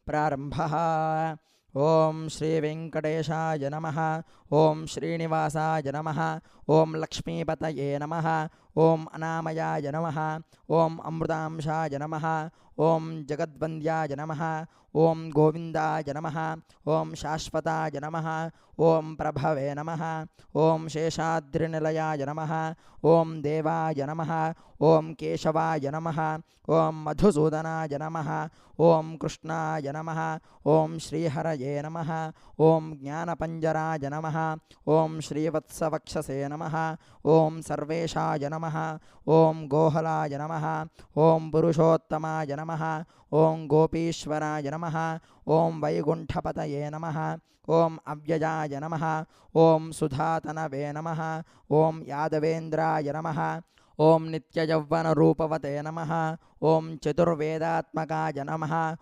प्रारंभः। ओम श्री वेंकटेशाय नमः। ओम श्रीनिवासाय नमः। ओम लक्ष्मीपतये नमः। ओम अनामयाय नमः। ओम अमृतांशाय नमः। ओम जगद्वन्द्याय नमः। ओम गोविंदाय नमः। ओम शाश्वताय नमः। ओम प्रभवे नमः। ओम शेषाद्रिनिलयाय नमः। ओम देवाय नमः। ओम केशवाय नमः। ओम मधुसूदनाय नमः। ओम कृष्णाय नमः। ओम श्रीहरये नमः। ओम ज्ञानपंजराय नमः। ओम श्रीवत्सवक्षसे नमः। ओम सर्वेशाय नमः। ओम गोहलाय नमः। ओम पुरुषोत्तमाय नमः। ओम गोपीश्वराय नमः। ओम वैकुंठपतये नमः। ओम अव्ययाय नमः। ओम सुधातनवे नमः। ओम यादवेन्द्राय नमः। ओम नित्ययौवनरूपवते नमः। ओम चतुर्वेदात्मकाय नमः।